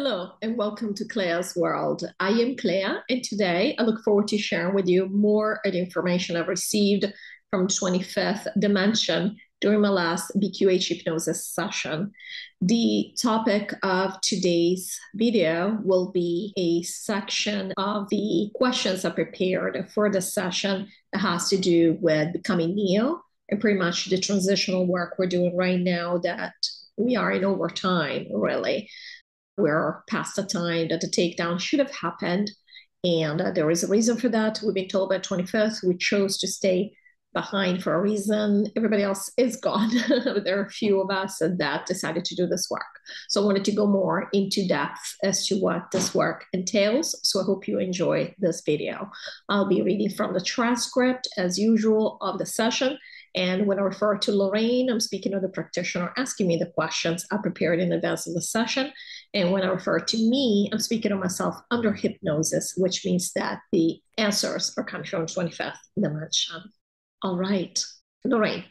Hello and welcome to CLEA'S World. I am Clea, and today I look forward to sharing with you more of the information I've received from 25th dimension during my last BQH hypnosis session. The topic of today's video will be a section of the questions I prepared for the session that has to do with becoming Neo and pretty much the transitional work we're doing right now that we are in overtime, really. We're past the time that the takedown should have happened. And there is a reason for that. We've been told by 25th, we chose to stay behind for a reason. Everybody else is gone. There are a few of us that decided to do this work. So I wanted to go more into depth as to what this work entails. So I hope you enjoy this video. I'll be reading from the transcript as usual of the session. And when I refer to Lorrayne, I'm speaking of the practitioner asking me the questions I prepared in advance of the session. And when I refer to me, I'm speaking of myself under hypnosis, which means that the answers are coming from 25th dimension. All right, Lorrayne,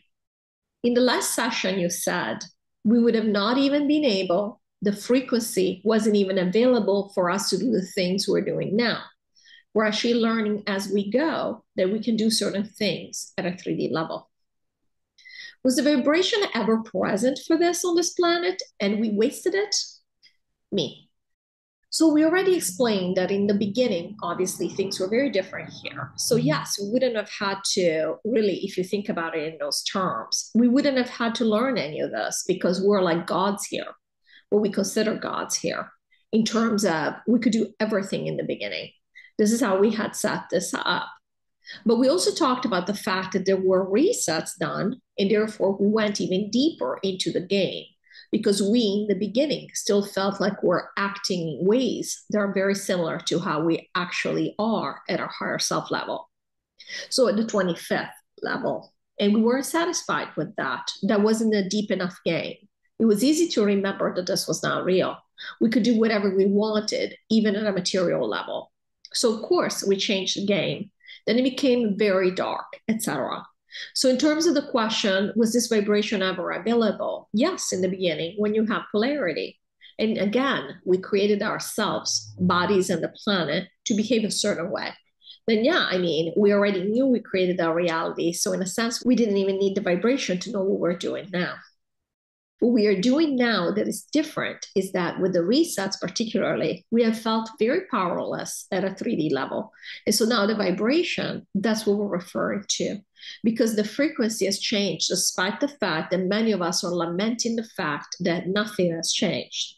in the last session you said we would have not even been able, the frequency wasn't even available for us to do the things we're doing now. We're actually learning as we go that we can do certain things at a 3D level. Was the vibration ever present for this on this planet and we wasted it? Me. So we already explained that in the beginning, obviously, things were very different here. So yes, we wouldn't have had to really, if you think about it in those terms, we wouldn't have had to learn any of this because we're like gods here, what we consider gods here, in terms of we could do everything in the beginning. This is how we had set this up. But we also talked about the fact that there were resets done, and therefore we went even deeper into the game because we, in the beginning, still felt like we're acting in ways that are very similar to how we actually are at our higher self level. So at the 25th level, and we weren't satisfied with that. That wasn't a deep enough game. It was easy to remember that this was not real. We could do whatever we wanted, even at a material level. So of course, we changed the game. Then it became very dark, etc. So in terms of the question, was this vibration ever available? Yes, in the beginning, when you have polarity. And again, we created ourselves, bodies and the planet, to behave a certain way. Then yeah, I mean, we already knew we created our reality. So in a sense, we didn't even need the vibration to know what we're doing now. What we are doing now that is different is that with the resets particularly, we have felt very powerless at a 3D level. And so now the vibration, that's what we're referring to, because the frequency has changed despite the fact that many of us are lamenting the fact that nothing has changed.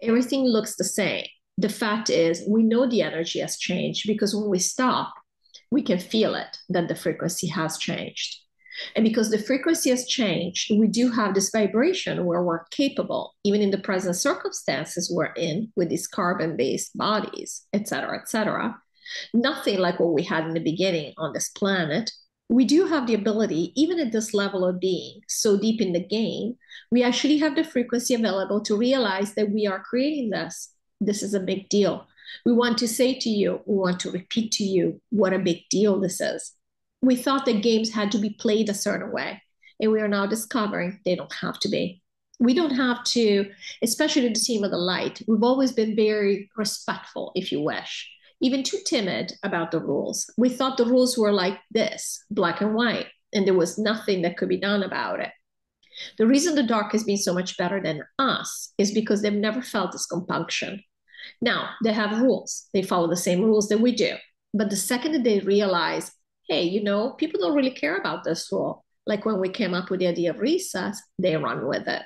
Everything looks the same. The fact is we know the energy has changed because when we stop, we can feel it, that the frequency has changed. And because the frequency has changed, we do have this vibration where we're capable, even in the present circumstances we're in with these carbon-based bodies, et cetera, nothing like what we had in the beginning on this planet. We do have the ability, even at this level of being so deep in the game, we actually have the frequency available to realize that we are creating this. This is a big deal. We want to say to you, we want to repeat to you what a big deal this is. We thought that games had to be played a certain way, and we are now discovering they don't have to be. We don't have to, especially the team of the light. We've always been very respectful, if you wish, even too timid about the rules. We thought the rules were like this, black and white, and there was nothing that could be done about it. The reason the dark has been so much better than us is because they've never felt this compunction. Now, they have rules. They follow the same rules that we do. But the second that they realize, hey, you know, people don't really care about this rule. Like when we came up with the idea of resets, they run with it.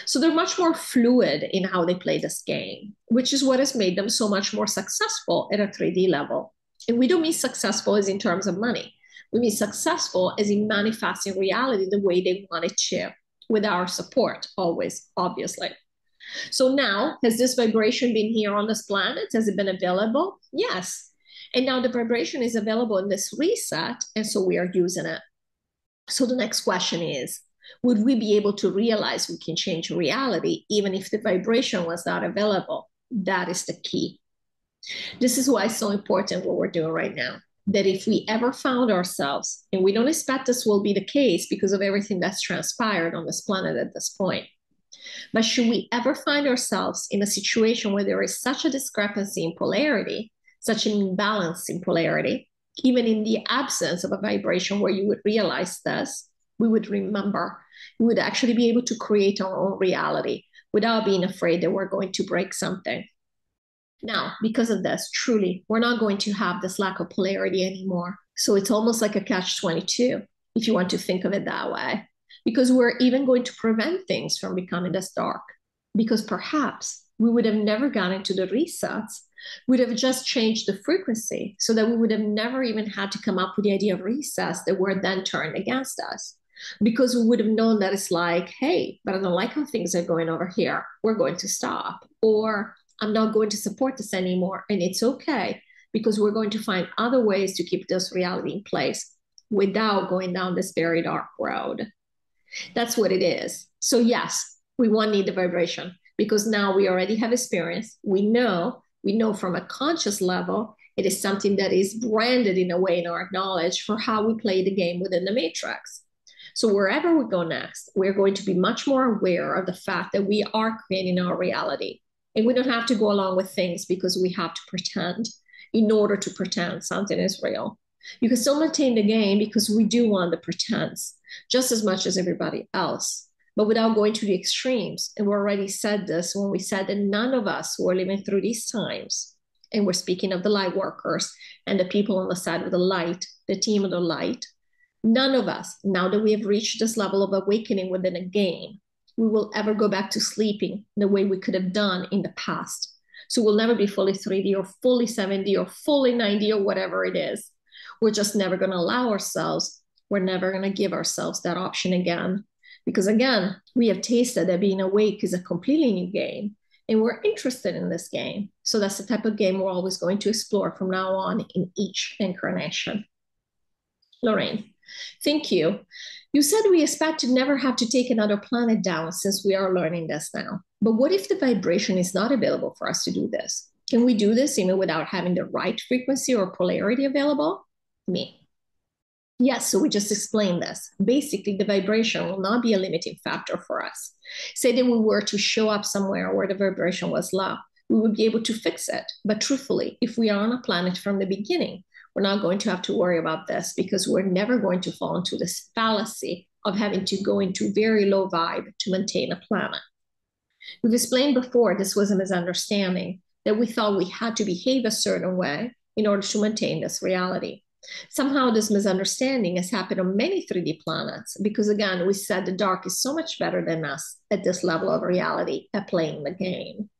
So they're much more fluid in how they play this game, which is what has made them so much more successful at a 3D level. And we don't mean successful as in terms of money. We mean successful as in manifesting reality the way they want it to, with our support always, obviously. So now, has this vibration been here on this planet? Has it been available? Yes. And now the vibration is available in this reset, and so we are using it. So the next question is, would we be able to realize we can change reality even if the vibration was not available? That is the key. This is why it's so important what we're doing right now, that if we ever found ourselves, and we don't expect this will be the case because of everything that's transpired on this planet at this point, But should we ever find ourselves in a situation where there is such a discrepancy in polarity, such an imbalance in polarity, even in the absence of a vibration where you would realize this, we would remember, we would actually be able to create our own reality without being afraid that we're going to break something. Now, because of this, truly, we're not going to have this lack of polarity anymore. So it's almost like a catch-22, if you want to think of it that way, because we're even going to prevent things from becoming this dark, because perhaps we would have never gone into the resets. We'd have just changed the frequency so that we would have never even had to come up with the idea of resets that were then turned against us, because we would have known that it's like, hey, but I don't like how things are going over here. We're going to stop. Or I'm not going to support this anymore. And it's okay, because we're going to find other ways to keep this reality in place without going down this very dark road. That's what it is. So yes, we won't need the vibration, because now we already have experience. We know from a conscious level, it is something that is branded in a way in our knowledge for how we play the game within the matrix. So wherever we go next, we're going to be much more aware of the fact that we are creating our reality. And we don't have to go along with things because we have to pretend in order to pretend something is real. You can still maintain the game because we do want the pretense just as much as everybody else, but without going to the extremes. And we already said this when we said that none of us who are living through these times, and we're speaking of the light workers and the people on the side of the light, the team of the light, none of us, now that we have reached this level of awakening within a game, we will ever go back to sleeping the way we could have done in the past. So we'll never be fully 3D or fully 7D or fully 9D or whatever it is. We're just never going to allow ourselves, we're never going to give ourselves that option again. Because again, we have tasted that being awake is a completely new game, and we're interested in this game. So that's the type of game we're always going to explore from now on in each incarnation. Lorrayne, thank you. You said we expect to never have to take another planet down since we are learning this now. But what if the vibration is not available for us to do this? Can we do this even without having the right frequency or polarity available? Me. Yes, so we just explained this. Basically, the vibration will not be a limiting factor for us. Say that we were to show up somewhere where the vibration was low, we would be able to fix it. But truthfully, if we are on a planet from the beginning, we're not going to have to worry about this, because we're never going to fall into this fallacy of having to go into very low vibe to maintain a planet. We've explained before this was a misunderstanding, that we thought we had to behave a certain way in order to maintain this reality. Somehow this misunderstanding has happened on many 3D planets, because again, we said the dark is so much better than us at this level of reality at playing the game.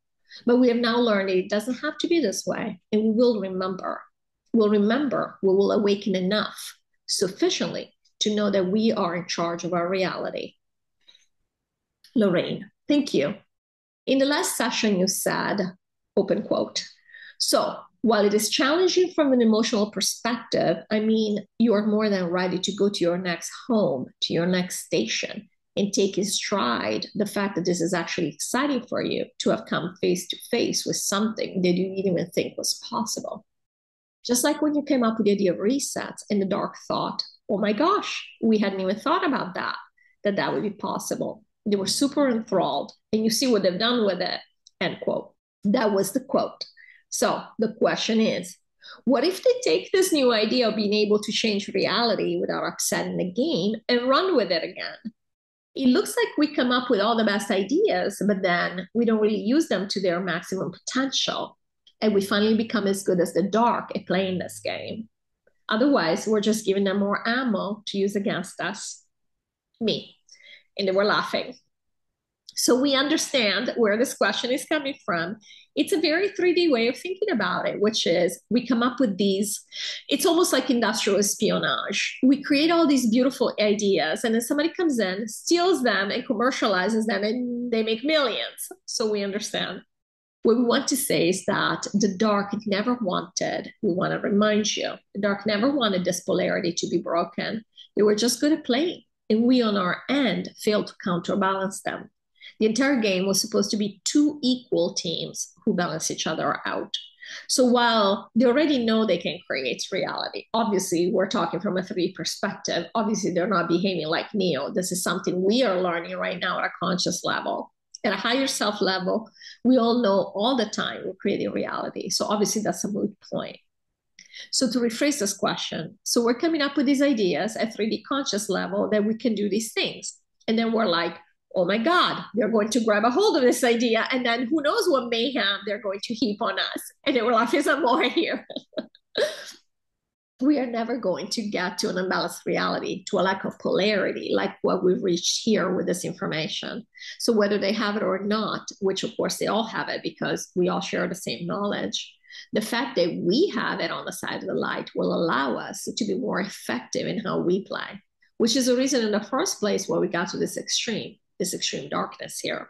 But we have now learned that it doesn't have to be this way, and we will remember. We'll remember, we will awaken enough, sufficiently, to know that we are in charge of our reality. Lorrayne, thank you. In the last session, you said, open quote, so while it is challenging from an emotional perspective, I mean, you are more than ready to go to your next home, to your next station, and take in stride the fact that this is actually exciting for you to have come face to face with something that you didn't even think was possible. Just like when you came up with the idea of resets and the dark thought, oh my gosh, we hadn't even thought about that would be possible. They were super enthralled, and you see what they've done with it, end quote. That was the quote. So the question is, what if they take this new idea of being able to change reality without upsetting the game and run with it again? It looks like we come up with all the best ideas, but then we don't really use them to their maximum potential. And we finally become as good as the dark at playing this game. Otherwise, we're just giving them more ammo to use against us. Me. And they were laughing. So we understand where this question is coming from. It's a very 3D way of thinking about it, which is we come up with these, it's almost like industrial espionage. We create all these beautiful ideas, and then somebody comes in, steals them, and commercializes them, and they make millions. So we understand. What we want to say is that the dark never wanted, we want to remind you, the dark never wanted this polarity to be broken. They were just good at playing, and we on our end failed to counterbalance them. The entire game was supposed to be two equal teams who balance each other out. So while they already know they can create reality, obviously we're talking from a 3D perspective. Obviously they're not behaving like Neo. This is something we are learning right now at a conscious level. At a higher self level, we all know all the time we're creating reality. So obviously that's a moot point. So to rephrase this question, so we're coming up with these ideas at 3D conscious level that we can do these things. And then we're like, oh my God, they're going to grab a hold of this idea. And then who knows what mayhem they're going to heap on us. And then we're laughing some more here. We are never going to get to an unbalanced reality, to a lack of polarity, like what we've reached here with this information. So whether they have it or not, which of course they all have it because we all share the same knowledge, the fact that we have it on the side of the light will allow us to be more effective in how we play, which is the reason in the first place why we got to this extreme darkness here.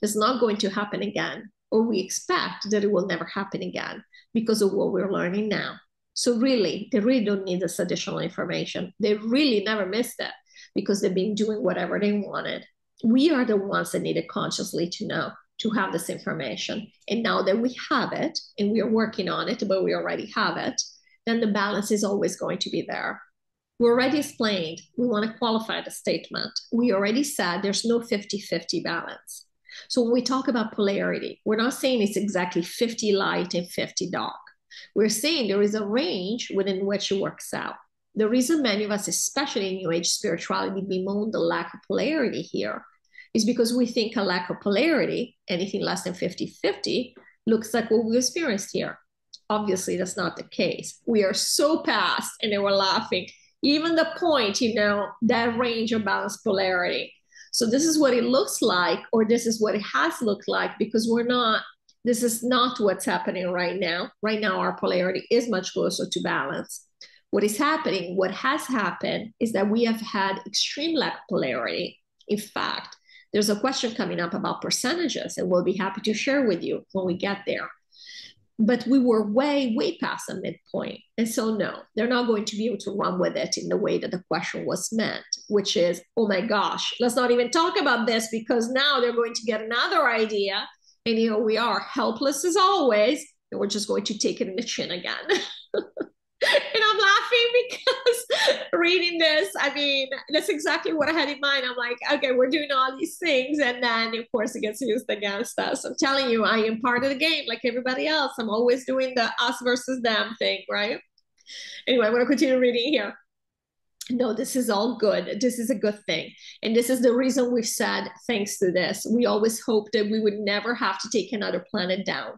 It's not going to happen again, or we expect that it will never happen again because of what we're learning now. So really, they really don't need this additional information. They really never missed it because they've been doing whatever they wanted. We are the ones that needed consciously to know, to have this information. And now that we have it and we are working on it, but we already have it, then the balance is always going to be there. We already explained, we want to qualify the statement. We already said there's no 50-50 balance. So when we talk about polarity, we're not saying it's exactly 50 light and 50 dark. We're saying there is a range within which it works out. The reason many of us, especially in New Age spirituality, bemoan the lack of polarity here is because we think a lack of polarity, anything less than 50-50, looks like what we experienced here. Obviously, that's not the case. We are so past, and they were laughing, even the point, that range of balanced polarity. So this is what it looks like, or this is what it has looked like, because this is not what's happening right now. Right now, our polarity is much closer to balance. What is happening, what has happened, is that we have had extreme lack of polarity. In fact, there's a question coming up about percentages, and we'll be happy to share with you when we get there. But we were way, way past the midpoint. And so, no, they're not going to be able to run with it in the way that the question was meant, which is, oh my gosh, let's not even talk about this because now they're going to get another idea. And here we are, helpless as always, and we're just going to take it in the chin again. And I'm laughing because reading this, I mean, that's exactly what I had in mind. I'm like, okay, we're doing all these things. And then, of course, it gets used against us. I'm telling you, I am part of the game like everybody else. I'm always doing the us versus them thing, right? Anyway, I'm going to continue reading here. No, this is all good. This is a good thing. And this is the reason we've said, thanks to this, we always hoped that we would never have to take another planet down.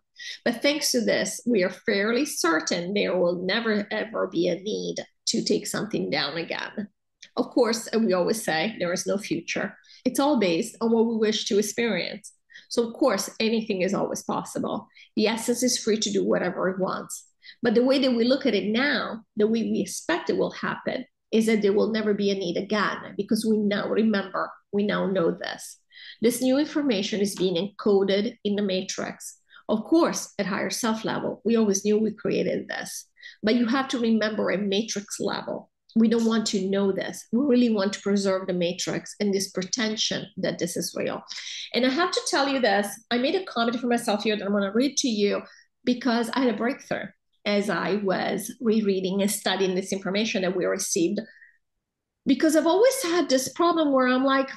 But thanks to this, we are fairly certain there will never, ever be a need to take something down again. Of course, we always say there is no future. It's all based on what we wish to experience. So, of course, anything is always possible. The essence is free to do whatever it wants. But the way that we look at it now, the way we expect it will happen, is that there will never be a need again because we now remember, we now know this. This new information is being encoded in the matrix. Of course, at higher self level, we always knew we created this, but you have to remember at matrix level. We don't want to know this. We really want to preserve the matrix and this pretension that this is real. And I have to tell you this, I made a comment for myself here that I'm going to read to you because I had a breakthrough as I was rereading and studying this information that we received. Because I've always had this problem where I'm like,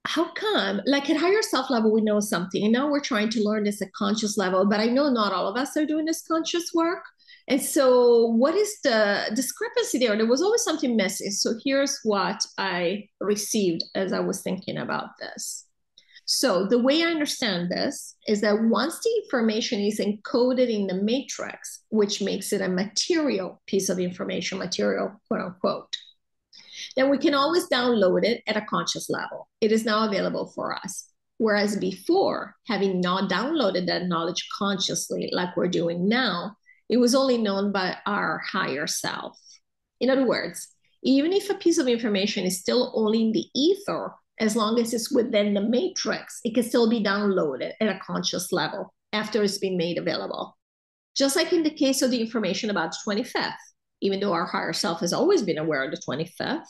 how come? Like at higher self level, we know something, and now we're trying to learn this at conscious level, but I know not all of us are doing this conscious work. And so what is the discrepancy there? There was always something missing. So here's what I received as I was thinking about this. So the way I understand this is that once the information is encoded in the matrix, which makes it a material piece of information, material, quote unquote, then we can always download it at a conscious level. It is now available for us. Whereas before, having not downloaded that knowledge consciously like we're doing now, it was only known by our higher self. In other words, even if a piece of information is still only in the ether, as long as it's within the matrix, it can still be downloaded at a conscious level after it's been made available. Just like in the case of the information about the 25th, even though our higher self has always been aware of the 25th,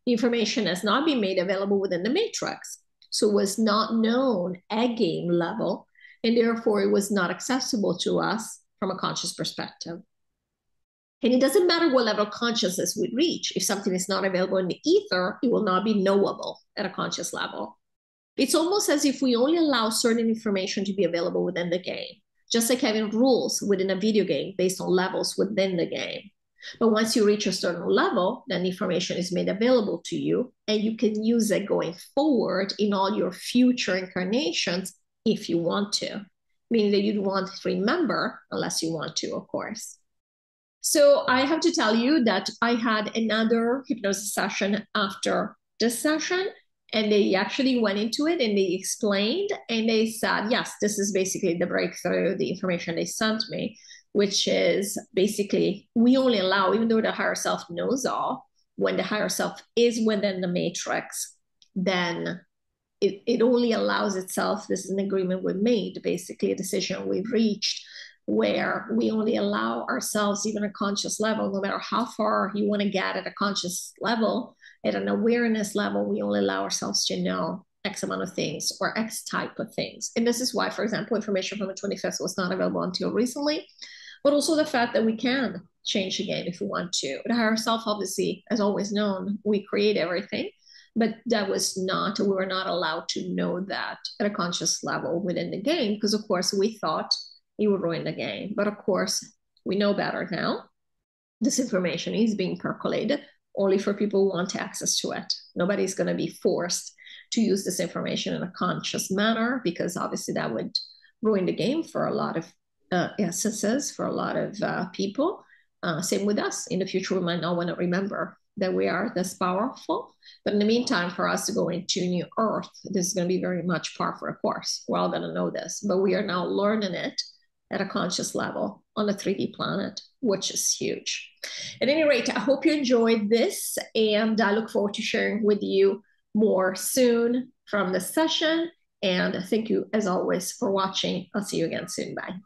the information has not been made available within the matrix. So it was not known at game level, and therefore it was not accessible to us from a conscious perspective. And it doesn't matter what level of consciousness we reach. If something is not available in the ether, it will not be knowable at a conscious level. It's almost as if we only allow certain information to be available within the game, just like having rules within a video game based on levels within the game. But once you reach a certain level, then information is made available to you, and you can use it going forward in all your future incarnations if you want to, meaning that you don't want to remember unless you want to, of course. So I have to tell you that I had another hypnosis session after this session, and they actually went into it and they explained and they said, yes, this is basically the breakthrough, the information they sent me, which is basically we only allow, even though the higher self knows all, when the higher self is within the matrix, then it only allows itself, this is an agreement we made, basically a decision we've reached, where we only allow ourselves, even a conscious level, no matter how far you want to get at a conscious level, at an awareness level, we only allow ourselves to know X amount of things or X type of things. And this is why, for example, information from the 25th was not available until recently, but also the fact that we can change the game if we want to. The higher self, obviously, as always known, we create everything, but that was not, we were not allowed to know that at a conscious level within the game, because of course we thought it would ruin the game. But of course, we know better now. This information is being percolated only for people who want access to it. Nobody's going to be forced to use this information in a conscious manner, because obviously that would ruin the game for a lot of essences, for a lot of people. Same with us. In the future, we might not want to remember that we are this powerful. But in the meantime, for us to go into new earth, this is going to be very much par for a course. We're all going to know this, but we are now learning it at a conscious level on a 3D planet, which is huge. At any rate, I hope you enjoyed this, and I look forward to sharing with you more soon from this session. And thank you, as always, for watching. I'll see you again soon. Bye.